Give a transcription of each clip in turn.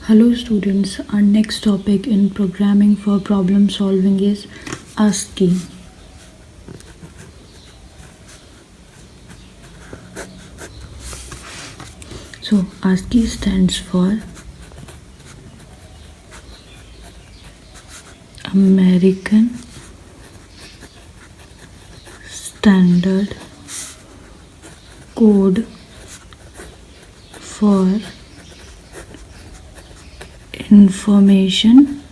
Hello students, our next topic in programming for problem solving is ASCII. So ASCII stands for American Standard Code for Information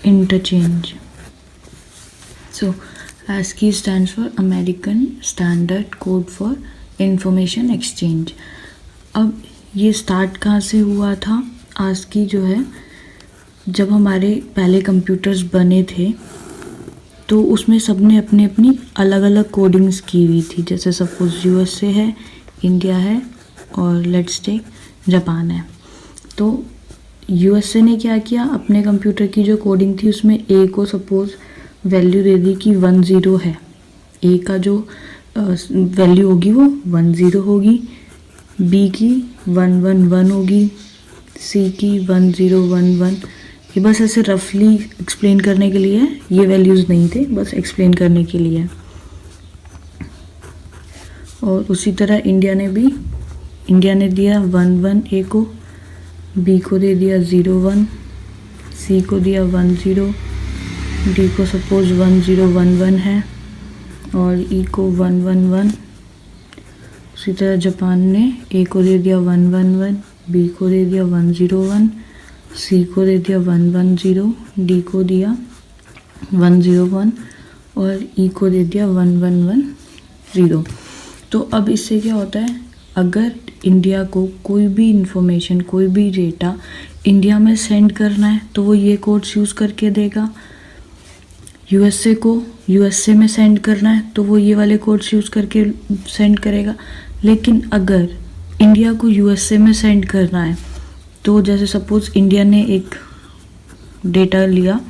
Interchange. So ASCII stands for American Standard Code for Information Exchange. अब ये start कहाँ से हुआ था? ASCII जो है, जब हमारे पहले कंप्यूटर्स बने थे तो उसमें सबने अपनी अपनी अलग अलग कोडिंग्स की हुई थी. जैसे सपोज यूएसए है, इंडिया है और लेट्स टेक जापान है. तो यूएसए ने क्या किया, अपने कंप्यूटर की जो कोडिंग थी उसमें ए को सपोज वैल्यू दे दी कि 10 है. ए का जो वैल्यू होगी वो 10 होगी, बी की 111 होगी, सी की 1011. ये बस ऐसे रफली एक्सप्लेन करने के लिए, ये वैल्यूज़ नहीं थे, बस एक्सप्लेन करने के लिए. और उसी तरह इंडिया ने दिया 11 ए को, बी को दे दिया 01, सी को दिया 10, डी को सपोज 1011 है और ई को 111. उसी तरह जापान ने ए को दे दिया 111, बी को दे दिया 101, सी को दे दिया 110, डी को दिया 101 और ई को दे दिया 1110. तो अब इससे क्या होता है, अगर इंडिया को कोई भी इंफॉर्मेशन, कोई भी डेटा इंडिया में सेंड करना है तो वो ये कोड्स यूज़ करके देगा. यूएसए को यूएसए में सेंड करना है तो वो ये वाले कोड्स यूज़ करके सेंड करेगा. लेकिन अगर इंडिया को यूएसए में सेंड करना है तो जैसे सपोज इंडिया ने एक डेटा लिया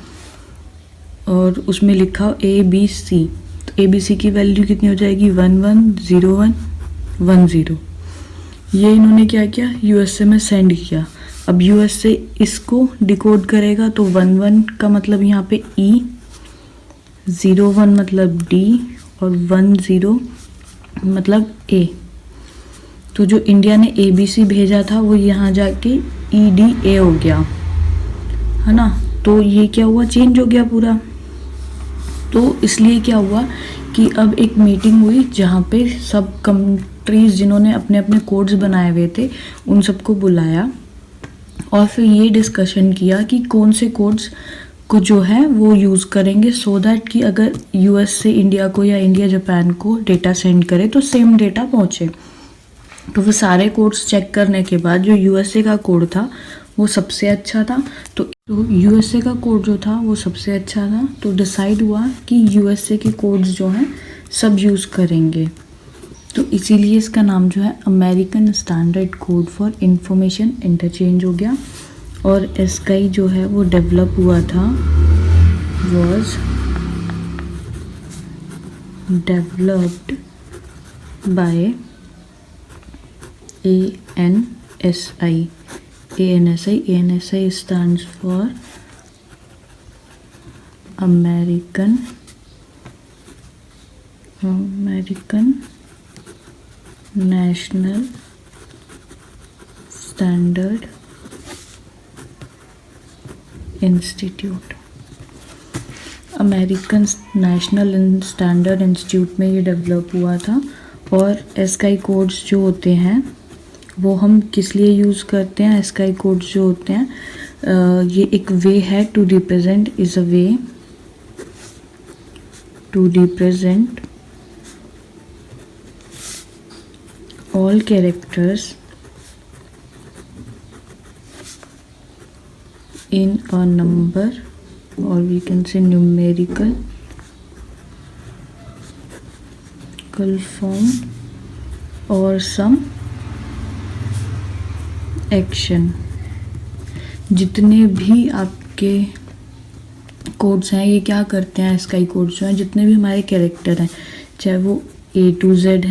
और उसमें लिखा ABC, तो ABC की वैल्यू कितनी हो जाएगी 110110. ये इन्होंने क्या किया, यूएसए में सेंड किया. अब यूएसए इसको डिकोड करेगा तो 11 का मतलब यहाँ पे E, 01 मतलब D और 10 मतलब A. तो जो इंडिया ने ABC भेजा था वो यहाँ जाके EDA हो गया, है ना. तो ये क्या हुआ, चेंज हो गया पूरा. तो इसलिए क्या हुआ कि अब एक मीटिंग हुई जहाँ पे सब कंट्रीज जिन्होंने अपने अपने कोड्स बनाए हुए थे उन सबको बुलाया और फिर ये डिस्कशन किया कि कौन से कोड्स को जो है वो यूज़ करेंगे सो दैट कि अगर यूएस से इंडिया को या इंडिया जापान को डेटा सेंड करे तो सेम डेटा पहुँचे. तो वो सारे कोड्स चेक करने के बाद जो यूएसए का कोड था वो सबसे अच्छा था. तो यूएसए का कोड जो था वो सबसे अच्छा था, तो डिसाइड हुआ कि यूएसए के कोड्स जो हैं सब यूज़ करेंगे. तो इसीलिए इसका नाम जो है American standard code for information interchange हो गया. और ASCII जो है वो डेवलप हुआ था, was developed by ANSI. ANSI stands for American National Standard Institute. American national standard institute में ये डेवलप हुआ था. और ASCII कोड्स जो होते हैं वो हम किस लिए यूज़ करते हैं, ASCII कोड्स जो होते हैं ये एक वे है to represent, is a way to represent all characters in a number, or we can say numerical form or some action. जितने भी आपके कोड्स हैं ये क्या करते हैं, ASCII कोड्स जो हैं, जितने भी हमारे कैरेक्टर हैं, चाहे वो A to Z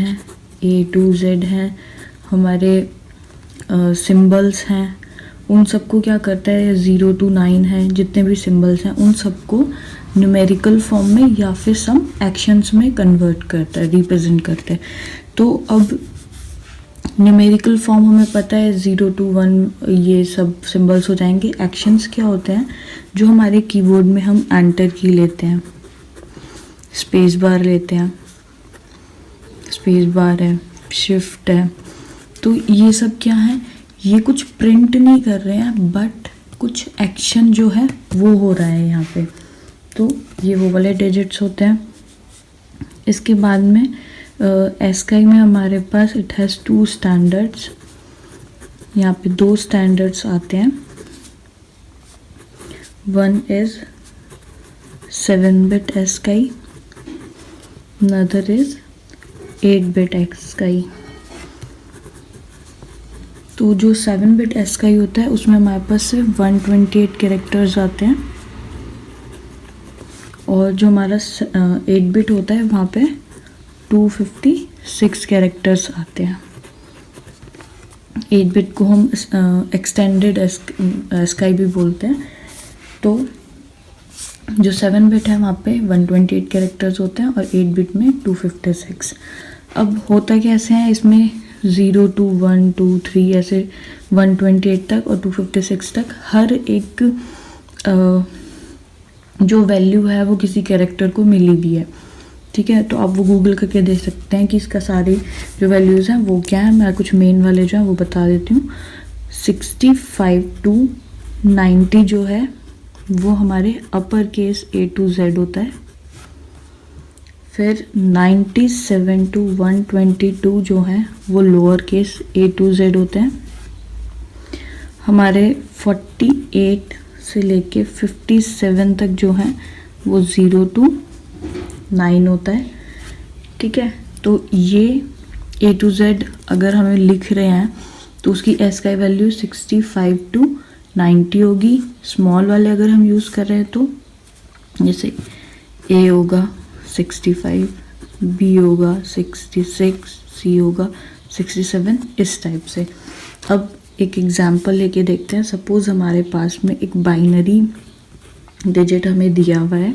हैं, हमारे सिंबल्स हैं उन सबको क्या करता है, 0 to 9 है जितने भी सिंबल्स हैं उन सबको न्यूमेरिकल फॉर्म में या फिर सम एक्शंस में कन्वर्ट करता है, रिप्रेजेंट करता है। तो अब न्यूमेरिकल फॉर्म हमें पता है 0 to 1 ये सब सिंबल्स हो जाएंगे। एक्शंस क्या होते हैं, जो हमारे कीबोर्ड में हम एंटर की लेते हैं, स्पेस बार लेते हैं, स्पेस बार है, शिफ्ट है, तो ये सब क्या है, ये कुछ प्रिंट नहीं कर रहे हैं बट कुछ एक्शन जो है वो हो रहा है यहाँ पे। तो ये वो वाले डिजिट्स होते हैं। इसके बाद में एस्काई में हमारे पास इट हैज़ 2 स्टैंडर्ड्स, यहाँ पे 2 स्टैंडर्ड्स आते हैं। One is 7-bit ASCII, another is 8-bit ASCII. तो जो 7-bit एस्काई होता है उसमें हमारे पास सिर्फ 128 कैरेक्टर्स आते हैं, और जो हमारा 8-bit होता है वहाँ पे 256 कैरेक्टर्स आते हैं। 8-bit को हम एक्सटेंडेड एस्काई भी बोलते हैं। तो जो 7-bit है वहाँ पे 128 कैरेक्टर्स होते हैं और 8-bit में 256। अब होता कैसे है इसमें, 0 to 1 2 3 ऐसे 128 तक और 256 तक हर एक जो वैल्यू है वो किसी कैरेक्टर को मिली भी है, ठीक है। तो आप वो गूगल करके देख सकते हैं कि इसका सारी जो वैल्यूज़ हैं वो क्या है। मैं कुछ मेन वाले जो हैं वो बता देती हूँ। 65 to 90 जो है वो हमारे upper case A to Z होता है। फिर 97 to 122 जो है वो lower case A to Z होते हैं। हमारे 48 से लेके 57 तक जो है वो 0 to 9 होता है, ठीक है। तो ये A to Z अगर हमें लिख रहे हैं तो उसकी एस्काई वैल्यू 65 to 90 होगी। स्मॉल वाले अगर हम यूज़ कर रहे हैं तो जैसे A होगा 65, B होगा 66, C होगा 67, इस टाइप से। अब एक एग्जांपल लेके देखते हैं। सपोज हमारे पास में एक बाइनरी डिजिट हमें दिया हुआ है,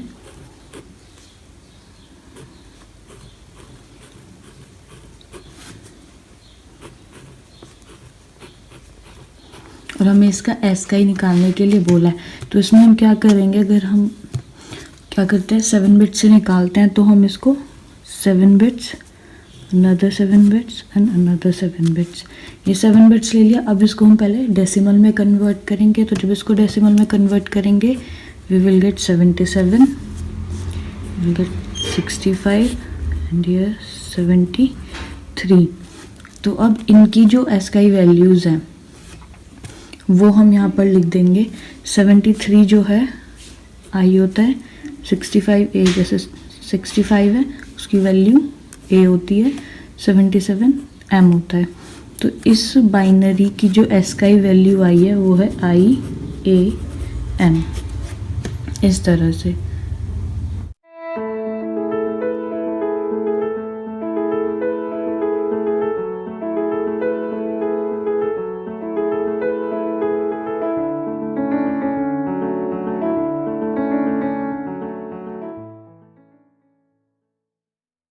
और हमें इसका एस्काई निकालने के लिए बोला है। तो इसमें हम क्या करेंगे, अगर हम क्या करते हैं 7-bit से निकालते हैं तो हम इसको 7 bits, another 7 bits and another 7 bits, ये 7 bits ले लिया। अब इसको हम पहले डेसिमल में कन्वर्ट करेंगे। तो जब इसको डेसिमल में कन्वर्ट करेंगे we will get 77, will get 65 and here 73। तो अब इनकी जो एस्काई वैल्यूज़ हैं वो हम यहाँ पर लिख देंगे। 73 जो है आई होता है, 65 ए, जैसे 65 है उसकी वैल्यू ए होती है, 77 एम होता है। तो इस बाइनरी की जो एस्काई वैल्यू आई है वो है आई ए एम, इस तरह से।